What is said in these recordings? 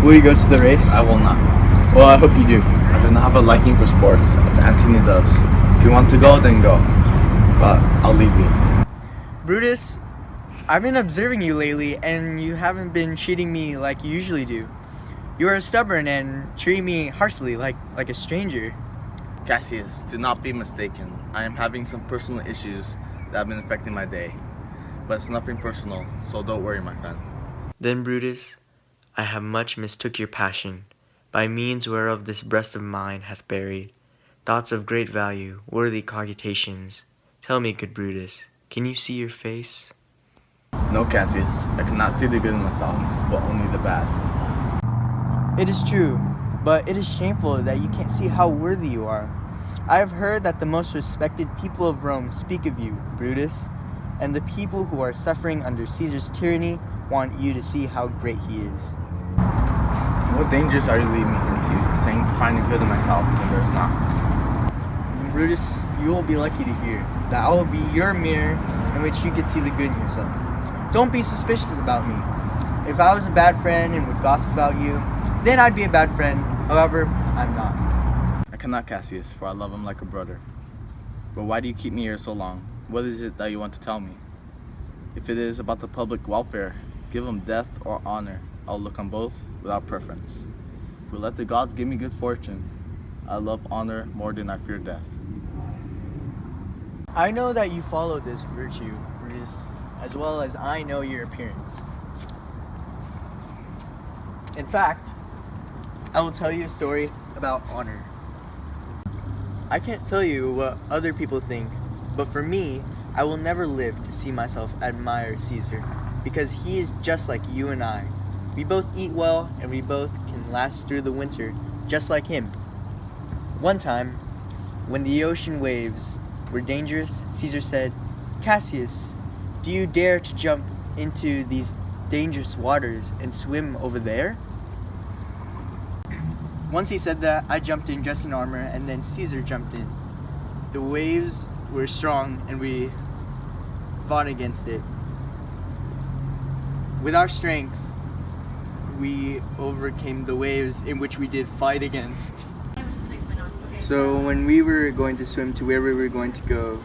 Will you go to the race? I will not. Well, I hope you do. I do not have a liking for sports, as Anthony does. If you want to go, then go. But I'll leave you. Brutus, I've been observing you lately, and you haven't been treating me like you usually do. You are stubborn and treat me harshly, like a stranger. Cassius, do not be mistaken. I am having some personal issues that have been affecting my day. But it's nothing personal, so don't worry, my friend. Then, Brutus, I have much mistook your passion, by means whereof this breast of mine hath buried thoughts of great value, worthy cogitations. Tell me, good Brutus, can you see your face? No, Cassius, I cannot see the good in myself, but only the bad. It is true, but it is shameful that you can't see how worthy you are. I have heard that the most respected people of Rome speak of you, Brutus, and the people who are suffering under Caesar's tyranny want you to see how great he is. What dangers are you leading me into, saying to find the good in myself when there's not? Brutus, you will be lucky to hear that I will be your mirror in which you can see the good in yourself. Don't be suspicious about me. If I was a bad friend and would gossip about you, then I'd be a bad friend. However, I'm not. I cannot, Cassius, for I love him like a brother. But why do you keep me here so long? What is it that you want to tell me? If it is about the public welfare, give him death or honor. I'll look on both without preference. If we let the gods give me good fortune, I love honor more than I fear death. I know that you follow this virtue, Brutus, as well as I know your appearance. In fact, I will tell you a story about honor. I can't tell you what other people think, but for me, I will never live to see myself admire Caesar, because he is just like you and I. We both eat well, and we both can last through the winter, just like him. One time, when the ocean waves were dangerous, Caesar said, "Cassius, do you dare to jump into these dangerous waters and swim over there?" Once he said that, I jumped in dressed in armor, and then Caesar jumped in. The waves were strong, and we fought against it. With our strength, we overcame the waves in which we did fight against. So when we were going to swim to where we were going to go,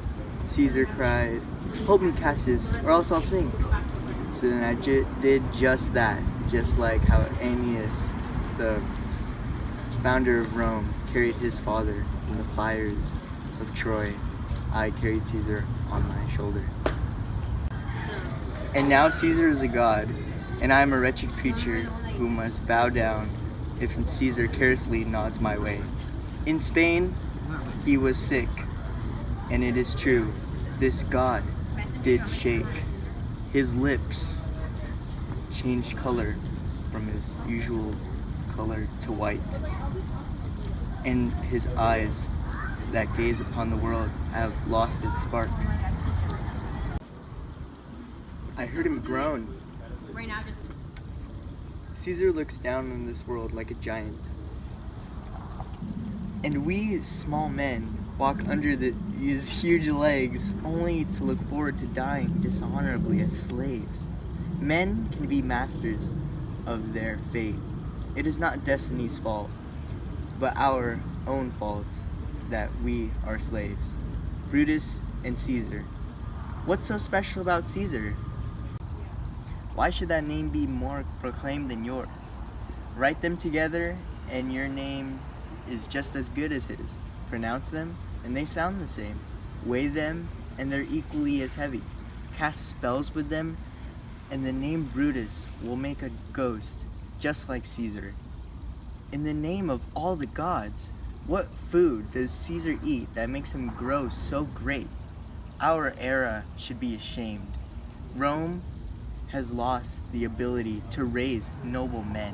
Caesar cried, "Help me, Cassius, or else I'll sink." So then I did just that, just like how Aeneas, the founder of Rome, carried his father in the fires of Troy. I carried Caesar on my shoulder. And now Caesar is a god, and I am a wretched creature who must bow down if Caesar carelessly nods my way. In Spain, he was sick, and it is true, this god did shake. His lips changed color from his usual color to white, and his eyes that gaze upon the world have lost its spark. I heard him groan. Caesar looks down on this world like a giant, and we small men walk under these huge legs only to look forward to dying dishonorably as slaves. Men can be masters of their fate. It is not destiny's fault, but our own fault that we are slaves. Brutus and Caesar. What's so special about Caesar? Why should that name be more proclaimed than yours? Write them together and your name is just as good as his. Pronounce them and they sound the same. Weigh them and they're equally as heavy. Cast spells with them and the name Brutus will make a ghost just like Caesar. In the name of all the gods, what food does Caesar eat that makes him grow so great? Our era should be ashamed. Rome has lost the ability to raise noble men.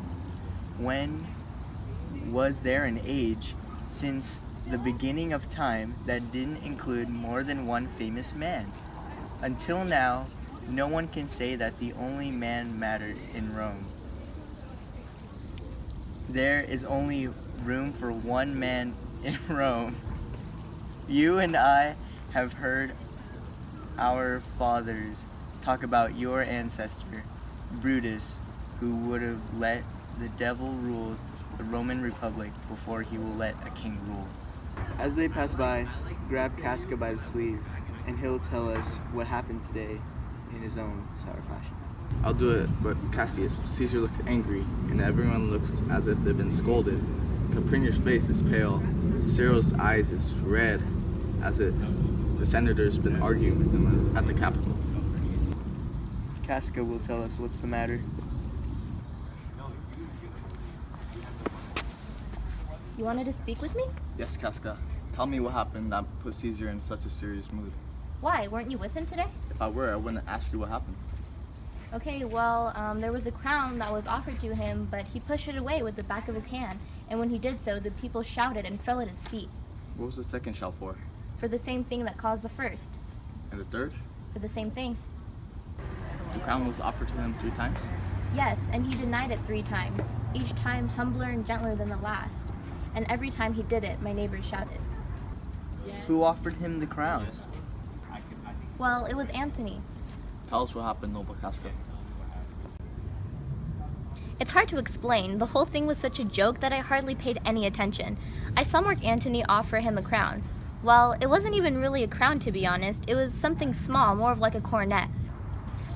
When was there an age since the beginning of time that didn't include more than one famous man? Until now, no one can say that the only man mattered in Rome. There is only room for one man in Rome. You and I have heard our fathers talk about your ancestor, Brutus, who would have let the devil ruled the Roman Republic before he will let a king rule. As they pass by, grab Casca by the sleeve, and he'll tell us what happened today in his own sour fashion. I'll do it, but Cassius, Caesar looks angry, and everyone looks as if they've been scolded. Caprinius' face is pale. Cicero's eyes is red, as if the senator's been arguing with him at the Capitol. Casca will tell us what's the matter. You wanted to speak with me? Yes, Casca. Tell me what happened that put Caesar in such a serious mood. Why? Weren't you with him today? If I were, I wouldn't ask you what happened. Okay, well, there was a crown that was offered to him, but he pushed it away with the back of his hand. And when he did so, the people shouted and fell at his feet. What was the second shout for? For the same thing that caused the first. And the third? For the same thing. The crown was offered to him 3 times? Yes, and he denied it 3 times, each time humbler and gentler than the last. And every time he did it, my neighbors shouted. Who offered him the crown? Well, it was Antony. Tell us what happened, noble Casca. It's hard to explain. The whole thing was such a joke that I hardly paid any attention. I saw Mark Antony offer him a crown. Well, it wasn't even really a crown, to be honest. It was something small, more of like a coronet.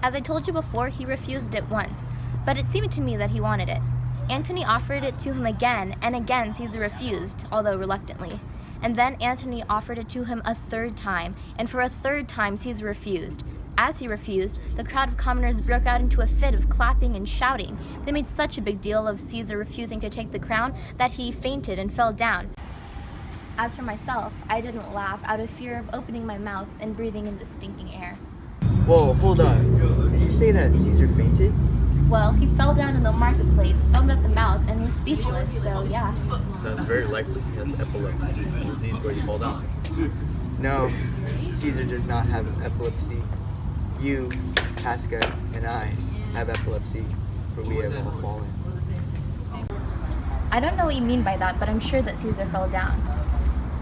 As I told you before, he refused it once, but it seemed to me that he wanted it. Antony offered it to him again, and again Caesar refused, although reluctantly. And then Antony offered it to him a 3rd time, and for a 3rd time Caesar refused. As he refused, the crowd of commoners broke out into a fit of clapping and shouting. They made such a big deal of Caesar refusing to take the crown that he fainted and fell down. As for myself, I didn't laugh out of fear of opening my mouth and breathing in the stinking air. Whoa, hold on. Did you say that Caesar fainted? Well, he fell down in the marketplace, opened up the mouth, and was speechless, so yeah. That's very likely he has epilepsy, a disease where you fall down. No, Caesar does not have epilepsy. You, Casca, and I have epilepsy, for we have all fallen. I don't know what you mean by that, but I'm sure that Caesar fell down.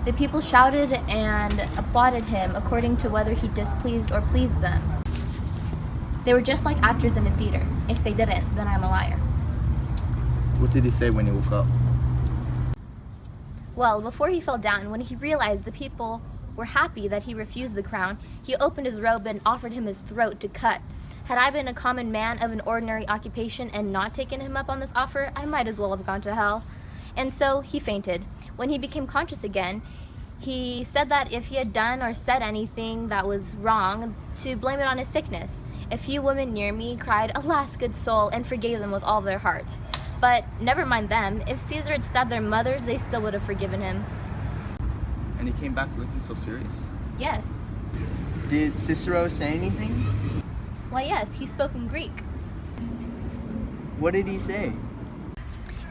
The people shouted and applauded him according to whether he displeased or pleased them. They were just like actors in a theater. If they didn't, then I'm a liar. What did he say when he woke up? Well, before he fell down, when he realized the people were happy that he refused the crown, he opened his robe and offered him his throat to cut. Had I been a common man of an ordinary occupation and not taken him up on this offer, I might as well have gone to hell. And so he fainted. When he became conscious again, he said that if he had done or said anything that was wrong, to blame it on his sickness. A few women near me cried, "Alas, good soul," and forgave them with all their hearts. But never mind them. If Caesar had stabbed their mothers, they still would have forgiven him. And he came back looking so serious. Yes. Did Cicero say anything? Why, yes, he spoke in Greek. What did he say?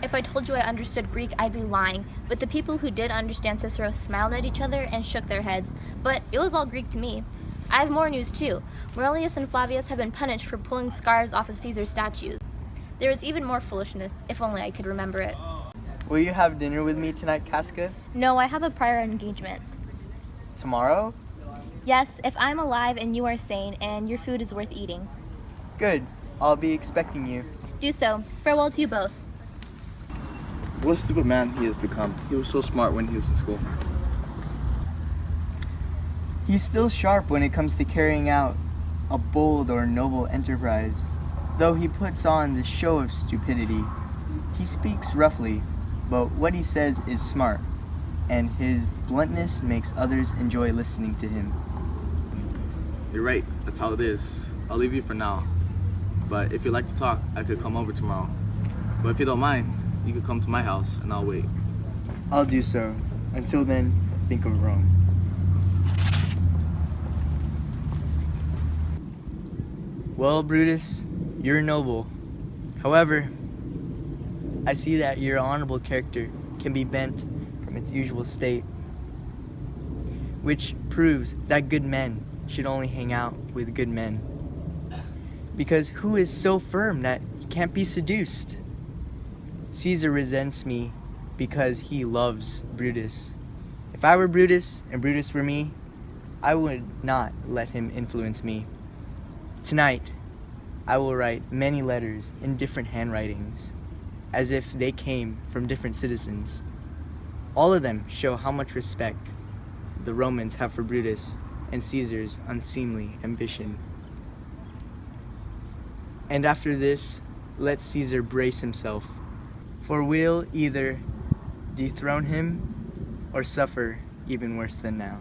If I told you I understood Greek, I'd be lying. But the people who did understand Cicero smiled at each other and shook their heads. But it was all Greek to me. I have more news too. Aurelius and Flavius have been punished for pulling scars off of Caesar's statues. There is even more foolishness, if only I could remember it. Will you have dinner with me tonight, Casca? No, I have a prior engagement. Tomorrow? Yes, if I'm alive and you are sane and your food is worth eating. Good. I'll be expecting you. Do so. Farewell to you both. What a stupid man he has become. He was so smart when he was in school. He's still sharp when it comes to carrying out a bold or noble enterprise. Though he puts on the show of stupidity, he speaks roughly, but what he says is smart, and his bluntness makes others enjoy listening to him. You're right, that's how it is. I'll leave you for now. But if you'd like to talk, I could come over tomorrow. But if you don't mind, you could come to my house and I'll wait. I'll do so. Until then, think of Rome. Well, Brutus, you're noble. However, I see that your honorable character can be bent from its usual state, which proves that good men should only hang out with good men. Because who is so firm that he can't be seduced? Caesar resents me because he loves Brutus. If I were Brutus and Brutus were me, I would not let him influence me. Tonight, I will write many letters in different handwritings. as if they came from different citizens. All of them show how much respect the Romans have for Brutus and Caesar's unseemly ambition. And after this, let Caesar brace himself, for we'll either dethrone him or suffer even worse than now.